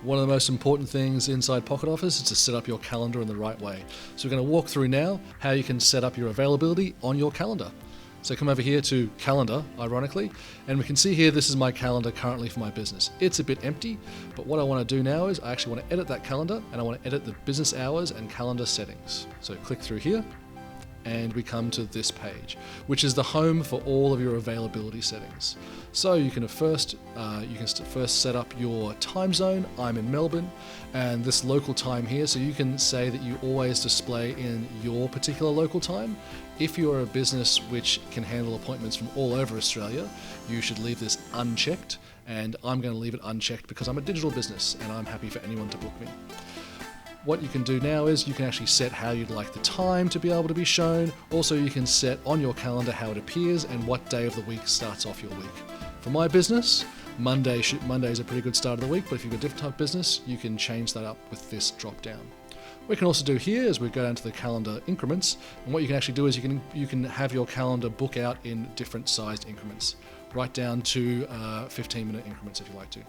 One of the most important things inside Pocket Office is to set up your calendar in the right way. So we're going to walk through now how you can set up your availability on your calendar. So come over here to calendar, ironically, and we can see here this is my calendar currently for my business. It's a bit empty, but what I want to do now is I actually want to edit that calendar, and I want to edit the business hours and calendar settings. So click through here, and we come to this page, which is the home for all of your availability settings. So you can first set up your time zone. I'm in Melbourne, and this local time here, so you can say that you always display in your particular local time. If you're a business which can handle appointments from all over Australia, you should leave this unchecked, and I'm going to leave it unchecked because I'm a digital business and I'm happy for anyone to book me. What you can do now is you can actually set how you'd like the time to be able to be shown. Also, you can set on your calendar how it appears and what day of the week starts off your week. For my business, Monday is a pretty good start of the week, but if you've got a different type of business, you can change that up with this drop down. What we can also do here is we go down to the calendar increments, and what you can actually do is you can have your calendar book out in different sized increments, right down to 15-minute increments if you like to.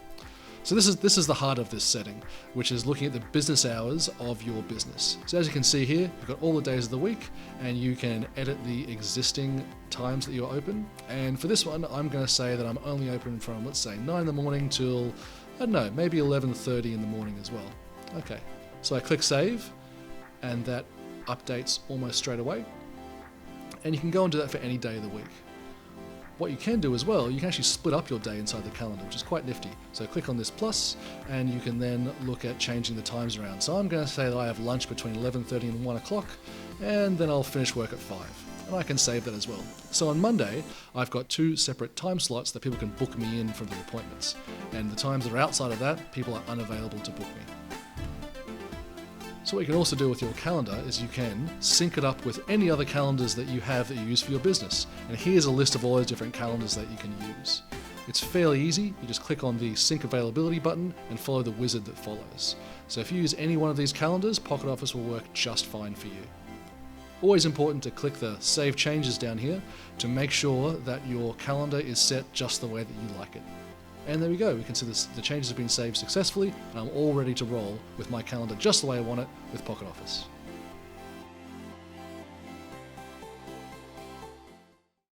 So this is the heart of this setting, which is looking at the business hours of your business. So as you can see here, you've got all the days of the week, and you can edit the existing times that you're open. And for this one, I'm going to say that I'm only open from, let's say, 9 in the morning till, I don't know, maybe 11:30 in the morning as well. Okay, so I click save, and that updates almost straight away. And you can go and do that for any day of the week. What you can do as well, you can actually split up your day inside the calendar, which is quite nifty. So click on this plus, and you can then look at changing the times around. So I'm going to say that I have lunch between 11:30 and 1 o'clock, and then I'll finish work at 5. And I can save that as well. So on Monday, I've got 2 separate time slots that people can book me in for the appointments. And the times that are outside of that, people are unavailable to book me. So what you can also do with your calendar is you can sync it up with any other calendars that you have that you use for your business. And here's a list of all those different calendars that you can use. It's fairly easy. You just click on the sync availability button and follow the wizard that follows. So if you use any one of these calendars, Pocket Office will work just fine for you. Always important to click the save changes down here to make sure that your calendar is set just the way that you like it. And there we go, we can see the changes have been saved successfully, and I'm all ready to roll with my calendar just the way I want it with Pocket Office.